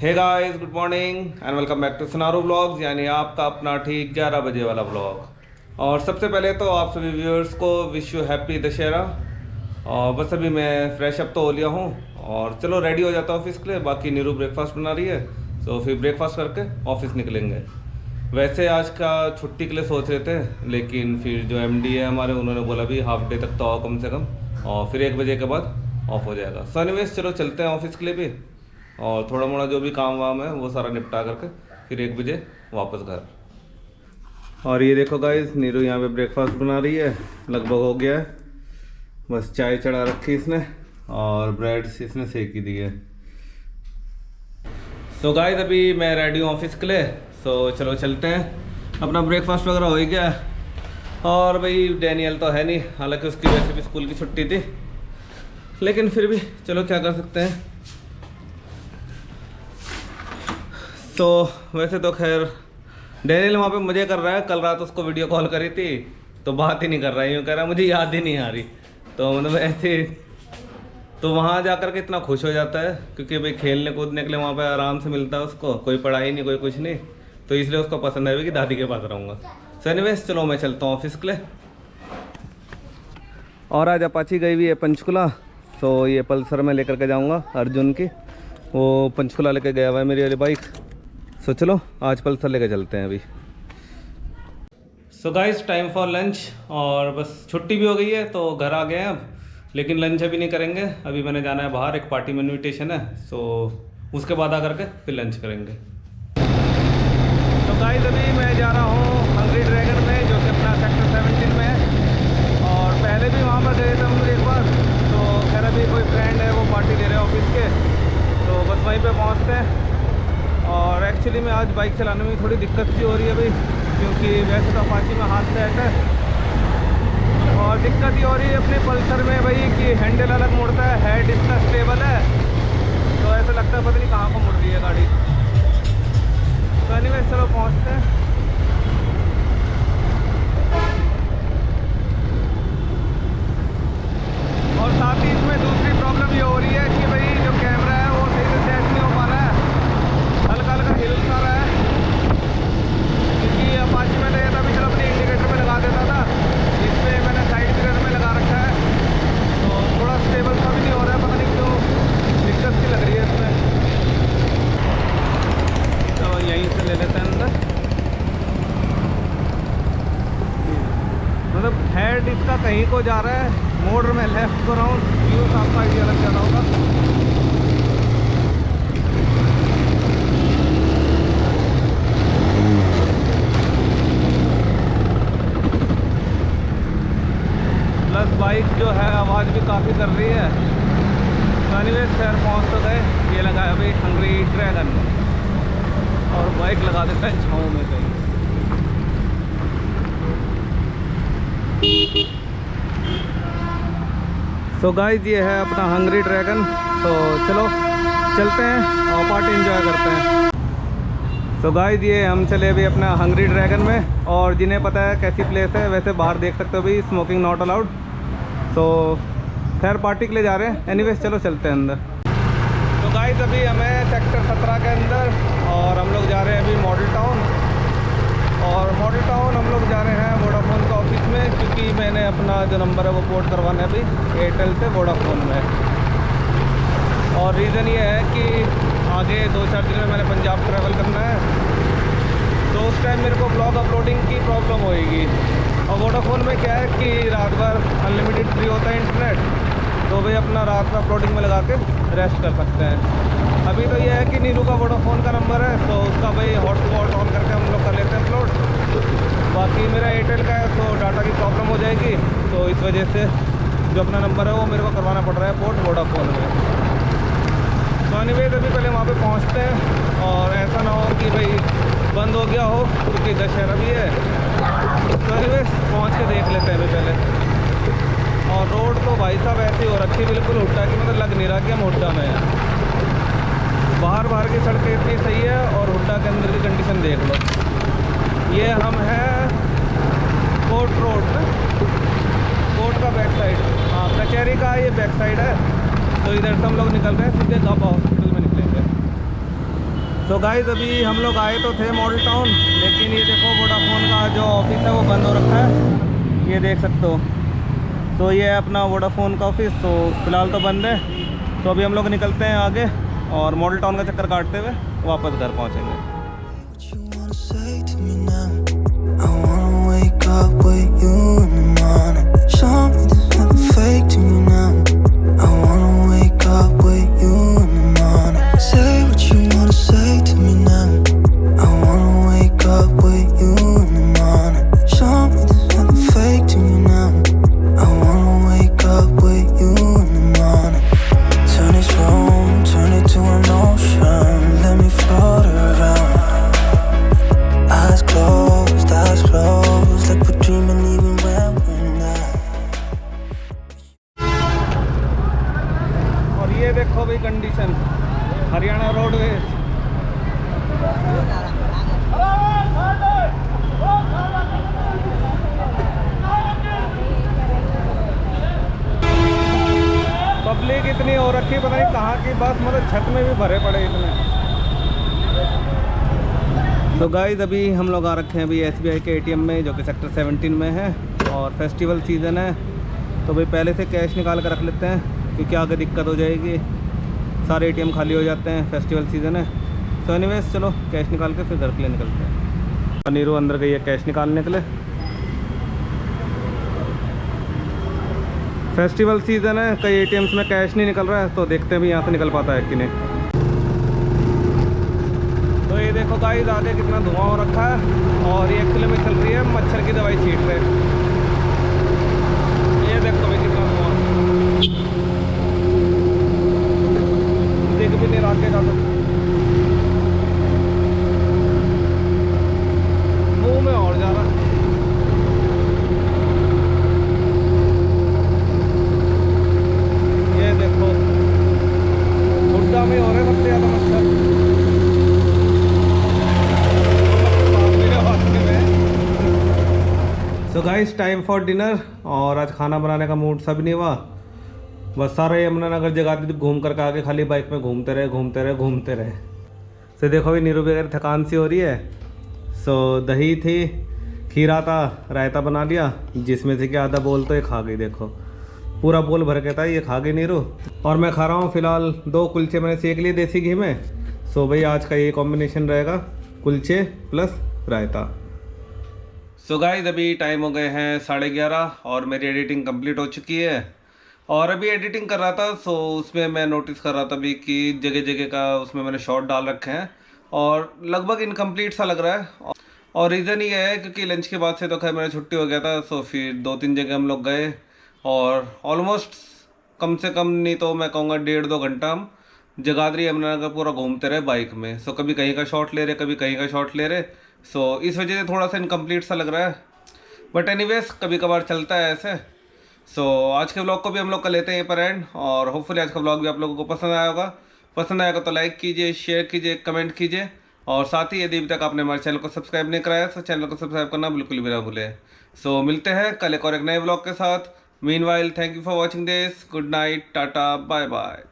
Hey guys, good morning and welcome back to Sunaru vlogs, यानी आपका अपना ठीक 11 बजे वाला व्लॉग। और सबसे पहले तो आप सभी व्यूअर्स को विश यू हैप्पी दशहरा। और बस अभी मैं फ्रेश अप तो हो लिया हूँ और चलो रेडी हो जाता हूँ ऑफिस के लिए। बाकी नीरू ब्रेकफास्ट बना रही है, तो फिर ब्रेकफास्ट करके ऑफिस निकलेंगे। वैसे आज का छुट्टी के लिए सोच रहे थे, लेकिन फिर जो एमडी है हमारे, उन्होंने बोला भी हाफ डे तक तो आओ कम से कम, और फिर 1 बजे के बाद ऑफ हो जाएगा। सो एनीवेज चलो चलते हैं ऑफिस के लिए भी, और थोड़ा मोड़ा जो भी काम वाम है वो सारा निपटा करके फिर 1 बजे वापस घर। और ये देखो गाइस, नीरू यहाँ पे ब्रेकफास्ट बना रही है, लगभग हो गया है। बस चाय चढ़ा रखी इसने और ब्रेड इसने सेक ही दी है। सो गाइस अभी मैं रेडी हूँ ऑफिस के लिए, सो चलो चलते हैं। अपना ब्रेकफास्ट वगैरह हो ही गया है। और भाई डैनियल तो है नहीं, हालांकि उसकी वैसे भी स्कूल की छुट्टी थी, लेकिन फिर भी चलो क्या कर सकते हैं। तो वैसे तो खैर डैनियल वहाँ पे मज़े कर रहा है। कल रात उसको वीडियो कॉल करी थी तो बात ही नहीं कर रहा है, यूँ कह रहा है मुझे याद ही नहीं आ रही। तो मतलब ऐसे तो वहाँ जाकर के इतना खुश हो जाता है, क्योंकि भाई खेलने कूदने के लिए वहाँ पे आराम से मिलता है उसको, कोई पढ़ाई नहीं कोई कुछ नहीं, तो इसलिए उसको पसंद है कि दादी के पास रहूँगा। सो एनीवेज चलो मैं चलता हूँ ऑफिस के लिए। और आज अपाची गई हुई है पंचकुला, तो ये पल्सर में लेकर के जाऊँगा अर्जुन की, वो पंचकुला लेके गया हुआ है मेरी वाली बाइक। सो चलो आज पल्सर लेके चलते हैं अभी। So guys time for lunch, और बस छुट्टी भी हो गई है तो घर आ गए हैं अब, लेकिन लंच अभी नहीं करेंगे। अभी मैंने जाना है बाहर, एक पार्टी में इन्विटेशन है, सो उसके बाद आकर के फिर लंच करेंगे। तो गाइस अभी मैं जा रहा हूँ हंग्री ड्रैगन में, जो कि अपना सेक्टर 17 में है। और पहले भी वहाँ पर गए थे हम एक बार, तो खैर अभी कोई फ्रेंड है वो पार्टी दे रहे हैं ऑफिस के, तो बस वहीं पर पहुँचते हैं। और एक्चुअली में आज बाइक चलाने में थोड़ी दिक्कत सी हो रही है भाई, क्योंकि वैसे तो अपाची में हाथ सेट है, और दिक्कत ये हो रही है अपने पल्सर में भाई कि हैंडल अलग मुड़ता है, हेड इसका स्टेबल है, तो ऐसा लगता है पता नहीं कहाँ को मुड़ रही है गाड़ी। तो एनीवेज चलो पहुँचते हैं। और साथ ही इसमें दूसरी प्रॉब्लम ये हो रही है कि भाई जो कैमरा है वो सही से सेट नहीं हो पा रहा है, हल्का हल्का हिल सा रहा है। क्योंकि अपाची में तो ये था भी चलो अपने इंडिकेटर में लगा देता था, इस पर मैंने साइड मिरर में लगा रखा है, तो थोड़ा स्टेबल सा भी नहीं हो रहा है, पता नहीं क्यों दिक्कत सी लग रही है इसमें। तो यहीं से ले लेते हैं अंदर। मतलब हेड इसका कहीं को जा रहा है, मोड़ में लेफ्ट को राउंड, व्यू आपका आइडिया लग जाता होगा। प्लस बाइक जो है आवाज़ भी काफ़ी कर रही है। तो एनीवेज खैर पहुँच तो गए, ये लगा है भाई हंग्री ड्रैगन, और बाइक लगा देता है छाँव में कहीं। सो गाइस ये है अपना हंग्री ड्रैगन, तो चलो चलते हैं और पार्टी एंजॉय करते हैं। सो गाइस ये हम चले अभी अपना हंग्री ड्रैगन में, और जिन्हें पता है कैसी प्लेस है, वैसे बाहर देख सकते हो भाई स्मोकिंग नॉट अलाउड। तो खैर पार्टी के लिए जा रहे हैं, एनीवेज चलो चलते हैं अंदर। तो गाइस अभी हमें सेक्टर 17 के अंदर, और हम लोग जा रहे हैं अभी मॉडल टाउन। और मॉडल टाउन हम लोग जा रहे हैं वोडाफोन का ऑफिस में, क्योंकि मैंने अपना जो नंबर है वो पोर्ट करवाना है अभी एयरटेल से वोडाफोन में। और रीज़न ये है कि आगे 2-4 दिन में मैंने पंजाब ट्रैवल करना है, तो उस टाइम मेरे को ब्लॉग अपलोडिंग की प्रॉब्लम होएगी। और वोडाफोन में क्या है कि रात भर अनलिमिटेड फ्री होता है इंटरनेट, तो भाई अपना रात में अपलोडिंग में लगा के रेस्ट कर सकते हैं। अभी तो ये है कि नीरू का वोडाफोन का नंबर है, तो उसका भाई हॉटस्पॉट ऑन करके हम लोग कर लेते हैं अपलोड। बाकी मेरा एयरटेल का है, तो डाटा की प्रॉब्लम हो जाएगी, तो इस वजह से जो अपना नंबर है वो मेरे को करवाना पड़ रहा है पोर्ट वोडाफोन में। तो एनीवेज अभी पहले वहाँ पे पहुँचते हैं, और ऐसा ना हो कि भाई बंद हो गया हो, क्योंकि दशहरा भी है। तो एनीवेज पहुँच के देख लेते हैं अभी पहले। और रोड तो भाई साहब ऐसी हो रखी बिल्कुल हुड्डा की, मतलब लग नहीं रहा कि हम हुड्डा में हैं। बाहर की सड़कें इतनी सही है, और हुड्डा के अंदर की कंडीशन देख लो। ये हम हैं कोर्ट रोड ना, कोर्ट का बैक साइड, हाँ कचहरी का ये बैक साइड है। तो इधर से हम लोग निकल रहे हैं, सीधे गाबा हॉस्पिटल में निकलेंगे। तो गाइस अभी हम लोग आए तो थे मॉडल टाउन, लेकिन ये देखो वोडाफोन का जो ऑफिस है वो बंद हो रखा है, ये देख सकते हो। तो ये है अपना वोडाफोन का ऑफिस, तो फ़िलहाल तो बंद है। तो अभी हम लोग निकलते हैं आगे और मॉडल टाउन का चक्कर काटते हुए वापस घर पहुँचेंगे। देखो भाई कंडीशन हरियाणा रोडवेज। पब्लिक इतनी हो रखी, पता नहीं कहाँ की बस, मतलब छत में भी भरे पड़े इतने। तो गाइस अभी हम लोग आ रखे हैं अभी SBI के ATM में, जो कि सेक्टर 17 में है, और फेस्टिवल सीज़न है तो भाई पहले से कैश निकाल कर रख लेते हैं क्योंकि आगे दिक्कत हो जाएगी, सारे ATM खाली हो जाते हैं, फेस्टिवल सीज़न है। तो एनीवेज चलो कैश निकाल के फिर घर के लिए निकलते हैं। नीरू अंदर गई है कैश निकालने के लिए। फेस्टिवल सीज़न है, कई ATMs में कैश नहीं निकल रहा है, तो देखते हैं भी यहाँ से निकल पाता है कि नहीं। तो ये देखो गाइस आगे कितना धुआं हो रखा है, और ये एक्चुअली में चल रही है मच्छर की दवाई छीट रहे हैं। ये देखो भाई कितना धुआं, देख भी नहीं रहा आगे का, तो मुँह में और जा रहा है। ये देखो हुड्डा में हो रहे सबसे ज़्यादा मच्छर। So guys time for dinner, और आज खाना बनाने का मूड सब नहीं हुआ, बस सारे यमुनानगर जगह घूम कर के आगे खाली बाइक में घूमते रहे। तो देखो अभी नीरू वगैरह थकान सी हो रही है। सो दही थी, खीरा था, रायता बना लिया, जिसमें से कि आधा बोल तो ये खा गई। देखो पूरा बोल भर के था, ये खा गई नीरू। और मैं खा रहा हूँ फ़िलहाल 2 कुलचे मैंने सेक लिए देसी घी में। सो भाई आज का ये कॉम्बिनेशन रहेगा, कुलचे प्लस रायता। सो गाइस अभी टाइम हो गए हैं 11:30 और मेरी एडिटिंग कंप्लीट हो चुकी है। और अभी एडिटिंग कर रहा था, सो उसमें मैं नोटिस कर रहा था अभी कि जगह जगह का उसमें मैंने शॉट डाल रखे हैं और लगभग इनकम्प्लीट सा लग रहा है। और रीज़न ये है क्योंकि लंच के बाद से तो खैर मेरा छुट्टी हो गया था, सो फिर 2-3 जगह हम लोग गए और ऑलमोस्ट कम से कम नहीं तो मैं कहूँगा 1.5-2 घंटा हम जगाधरी यमुनानगर पूरा घूमते रहे बाइक में। सो कभी कहीं का शॉट ले रहे, कभी कहीं का शॉट ले रहे। सो इस वजह से थोड़ा सा इनकम्प्लीट सा लग रहा है, बट एनीवेज कभी कभार चलता है ऐसे। सो आज के व्लॉग को भी हम लोग कर लेते हैं यहाँ पर एंड, और होपफुली आज का व्लॉग भी आप लोगों को पसंद आया होगा। पसंद आएगा तो लाइक कीजिए, शेयर कीजिए, कमेंट कीजिए, और साथ ही यदि अभी तक आपने हमारे चैनल को सब्सक्राइब नहीं कराया तो चैनल को सब्सक्राइब करना बिल्कुल भी ना भूलें। सो मिलते हैं कल एक और एक नए व्लॉग के साथ। Meanwhile thank you for watching this, good night, tata, bye bye.